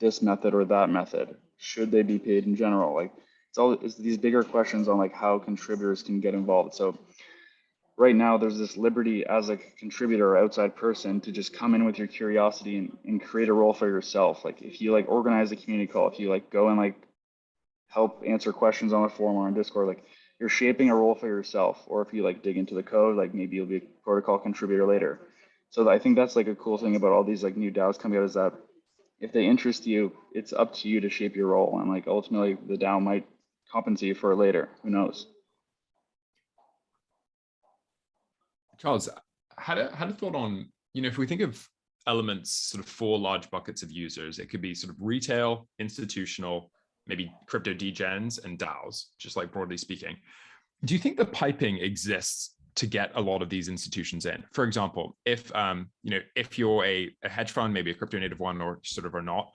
this method or that method? Should they be paid in general? Like it's these bigger questions on like how contributors can get involved. So right now there's this liberty as a contributor or outside person to just come in with your curiosity and create a role for yourself. Like if you like organize a community call, if you like go and like help answer questions on the forum or on Discord, like you're shaping a role for yourself. Or if you like dig into the code, like maybe you'll be a protocol contributor later. So I think that's like a cool thing about all these like new DAOs coming out, is that if they interest you, it's up to you to shape your role. And like ultimately the DAO might compensate you for it later. Who knows? Charles, had a thought on, if we think of Element's sort of 4 large buckets of users, it could be sort of retail, institutional, maybe crypto degens, and DAOs, just like broadly speaking. Do you think the piping exists to get a lot of these institutions in? For example, if if you're a hedge fund, maybe a crypto native one or sort of or not,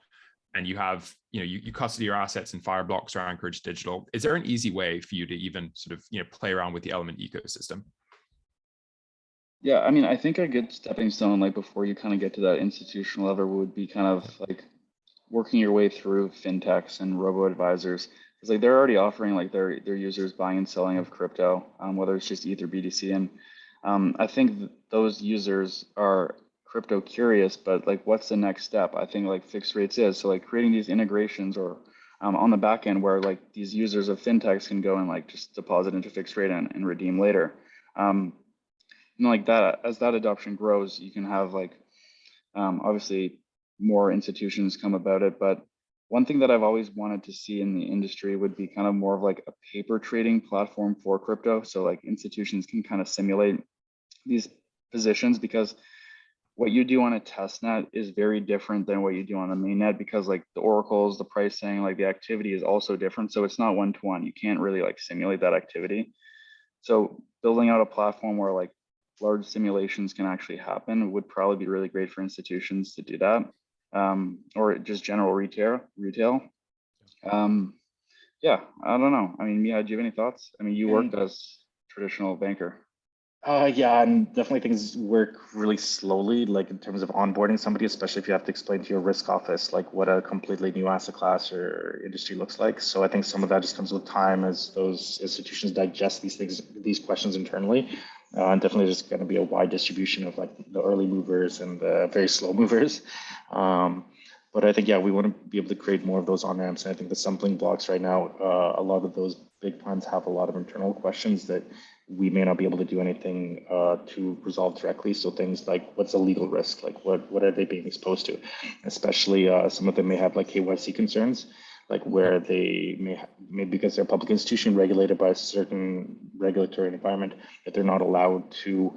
and you have, you custody your assets in Fireblocks or Anchorage Digital, is there an easy way for you to even sort of, play around with the Element ecosystem? Yeah, I mean, I think a good stepping stone, like before you kind of get to that institutional level, would be kind of like working your way through fintechs and robo advisors, because like they're already offering like their users buying and selling of crypto, whether it's just ETH or BTC. And I think those users are crypto curious, but like what's the next step? I think like fixed rates is, so like creating these integrations or on the back end where like these users of fintechs can go and like just deposit into fixed rate and redeem later. Like that, as that adoption grows, you can have like obviously more institutions come about it. But one thing that I've always wanted to see in the industry would be kind of more of like a paper trading platform for crypto. So like institutions can kind of simulate these positions, because what you do on a test net is very different than what you do on a mainnet, because like the oracles, the pricing, like the activity is also different. So it's not 1-to-1. You can't really like simulate that activity. So building out a platform where like large simulations can actually happen would probably be really great for institutions to do that, or just general retail. Yeah, I don't know. I mean, Mia, do you have any thoughts? I mean, you worked as traditional banker. Yeah, and definitely things work really slowly, like in terms of onboarding somebody, especially if you have to explain to your risk office like what a completely new asset class or industry looks like. So I think some of that just comes with time as those institutions digest these questions internally. And definitely there's going to be a wide distribution of like the early movers and the very slow movers. But I think, yeah, we want to be able to create more of those on-ramps. And I think the stumbling blocks right now, a lot of those big funds have a lot of internal questions that we may not be able to do anything to resolve directly. So things like what's the legal risk? Like what are they being exposed to? Especially some of them may have like KYC concerns, like where they may because they're a public institution regulated by a certain regulatory environment, that they're not allowed to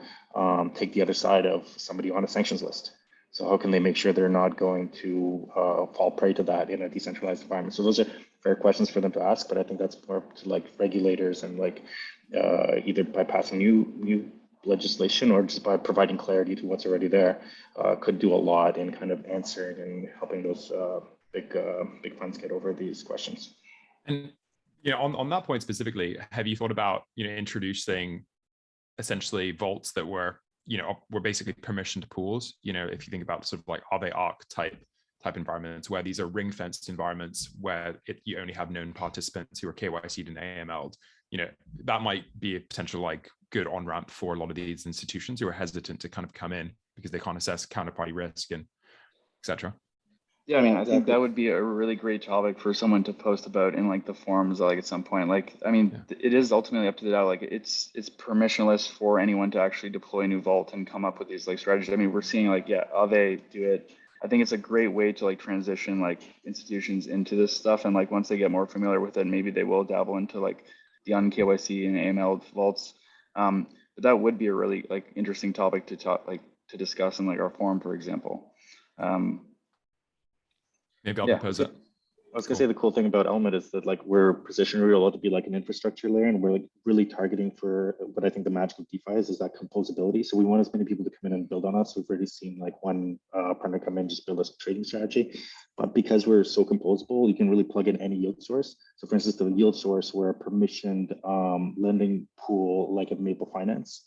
take the other side of somebody on a sanctions list. So how can they make sure they're not going to fall prey to that in a decentralized environment? So those are fair questions for them to ask, but I think that's more to like regulators and like either by passing new legislation or just by providing clarity to what's already there, could do a lot in kind of answering and helping those big funds get over these questions. And on that point specifically, have you thought about introducing essentially vaults that were basically permissioned pools? If you think about sort of like, are they ARC type environments where these are ring fenced environments where you only have known participants who are KYC'd and AML'd? That might be a potential like good on ramp for a lot of these institutions who are hesitant to kind of come in because they can't assess counterparty risk and etc. Yeah, I mean, I think that would be a really great topic for someone to post about in like the forums, like at some point. Like, I mean, it is ultimately up to the DAO. Like, it's permissionless for anyone to actually deploy a new vault and come up with these like strategies. I mean, we're seeing like, yeah, Aave do it. I think it's a great way to like transition like institutions into this stuff, and like once they get more familiar with it, maybe they will dabble into like the un-KYC and AML vaults. but that would be a really like interesting topic to talk, like to discuss in like our forum, for example. Maybe I'll Yeah. propose it. I was gonna say the cool thing about Element is that like we're positioned really to be like an infrastructure layer, and we're like really targeting for what I think the magic of DeFi is that composability. So we want as many people to come in and build on us. We've already seen like one partner come in just build us a trading strategy, but because we're so composable, you can really plug in any yield source. So for instance, the yield source, we're a permissioned lending pool like a Maple Finance.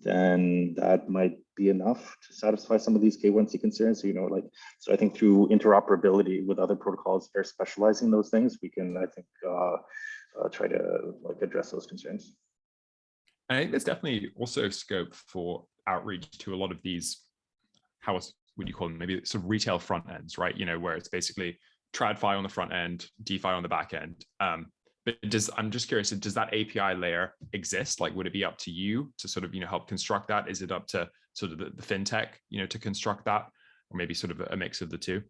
Then that might be enough to satisfy some of these K1C concerns. So, you know, like, so I think through interoperability with other protocols that are specializing those things, we can, I think, try to like address those concerns. I think there's definitely also scope for outreach to a lot of these, how else would you call them? Maybe sort of retail front ends, right? You know, where it's basically TradFi on the front end, DeFi on the back end. But I'm just curious, does that API layer exist? Like, would it be up to you to sort of, you know, help construct that? Is it up to sort of the fintech, you know, to construct that, or maybe sort of a mix of the two?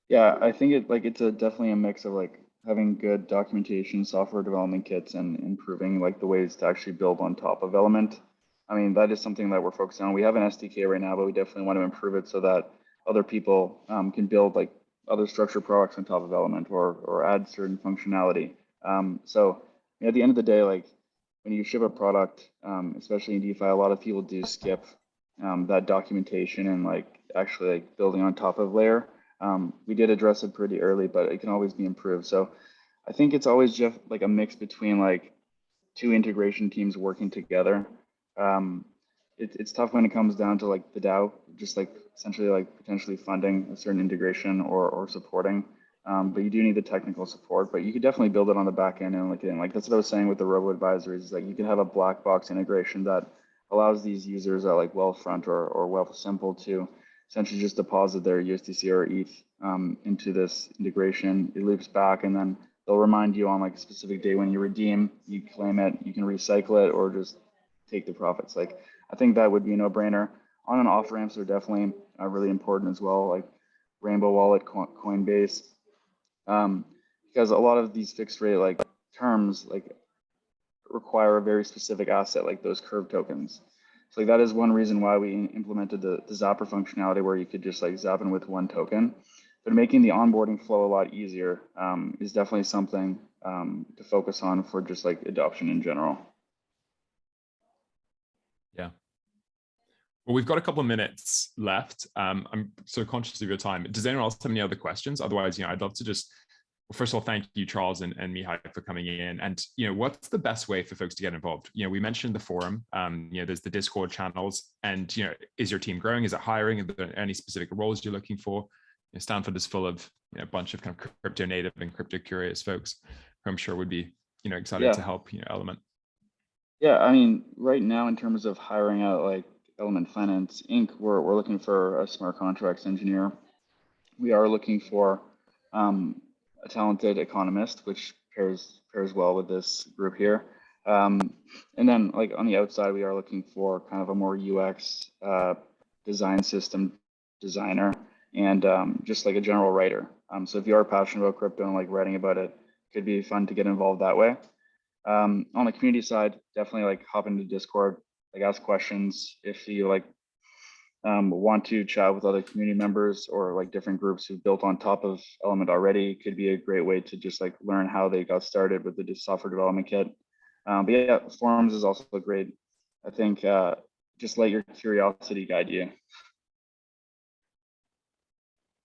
Yeah, I think it's definitely a mix of like having good documentation, software development kits, and improving like the ways to actually build on top of Element. I mean, that is something that we're focused on. We have an SDK right now, but we definitely want to improve it so that other people can build like other structured products on top of Element or add certain functionality. So at the end of the day, like when you ship a product, especially in DeFi, a lot of people do skip that documentation and like actually like building on top of layer. We did address it pretty early, but it can always be improved. So I think it's always just like a mix between like two integration teams working together. It's tough when it comes down to like the DAO, just like essentially like potentially funding a certain integration or supporting. But you do need the technical support, but you could definitely build it on the back end. And like that's what I was saying with the robo advisories, is like you can have a black box integration that allows these users at like Wealthfront or Wealthsimple to essentially just deposit their USDC or ETH into this integration. It loops back, and then they'll remind you on like a specific day when you redeem, you claim it, you can recycle it, or just take the profits. Like I think that would be a no-brainer. On and off ramps are definitely really important as well, like Rainbow Wallet, Coinbase, because a lot of these fixed rate like terms like require a very specific asset, like those curve tokens. So like that is one reason why we implemented the Zapper functionality, where you could just like zap in with one token. But making the onboarding flow a lot easier is definitely something to focus on for just like adoption in general. Yeah. Well, we've got a couple of minutes left. I'm so conscious of your time. Does anyone else have any other questions? Otherwise, you know, I'd love to just, well, first of all, thank you, Charles and Mihai, for coming in. And, you know, what's the best way for folks to get involved? You know, we mentioned the forum, you know, there's the Discord channels, and, you know, is your team growing? Is it hiring? Are there any specific roles you're looking for? You know, Stanford is full of, you know, a bunch of kind of crypto native and crypto curious folks who I'm sure would be, you know, excited to help, you know, Element. Yeah, I mean, right now in terms of hiring out like Element Finance Inc., we're looking for a smart contracts engineer. We are looking for a talented economist, which pairs well with this group here. And then like on the outside, we are looking for kind of a more UX design system designer and just like a general writer. So if you are passionate about crypto and like writing about it, it could be fun to get involved that way. On the community side, definitely like hop into Discord, like ask questions if you like want to chat with other community members or like different groups who've built on top of Element already. Could be a great way to just like learn how they got started with the software development kit. But yeah, forums is also great. I think just let your curiosity guide you.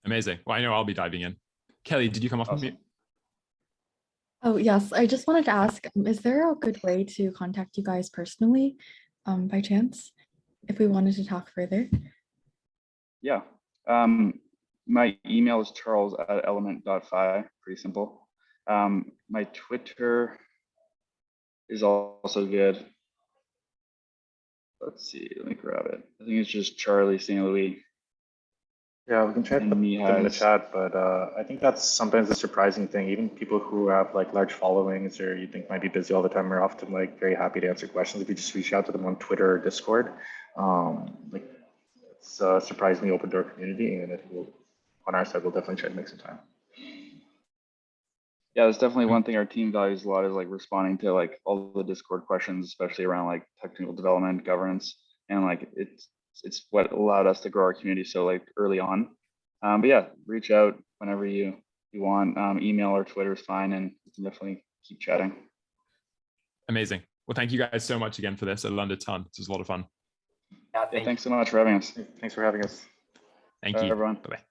Amazing. Well, I know I'll be diving in. Kelly, did you come off mute? Oh, yes. I just wanted to ask, is there a good way to contact you guys personally by chance, if we wanted to talk further? Yeah. My email is charles@element.fi. Pretty simple. My Twitter is also good. Let's see. Let me grab it. I think it's just Charlie St. Louis. Yeah, we can try to put them in the chat, but I think that's sometimes a surprising thing. Even people who have like large followings or you think might be busy all the time are often like very happy to answer questions if you just reach out to them on Twitter or Discord. Like it's a surprisingly open door community, and I think on our side we'll definitely try to make some time. Yeah, that's definitely one thing our team values a lot is like responding to like all the Discord questions, especially around like technical development, governance, and like it's what allowed us to grow our community so like early on. But yeah, reach out whenever you want. Email or Twitter is fine, and we can definitely keep chatting. Amazing. Well, thank you guys so much again for this. I learned a ton. This was a lot of fun. Yeah, Yeah, thanks so much for having us. Thanks for having us. Thank Bye, you. everyone. Bye-bye.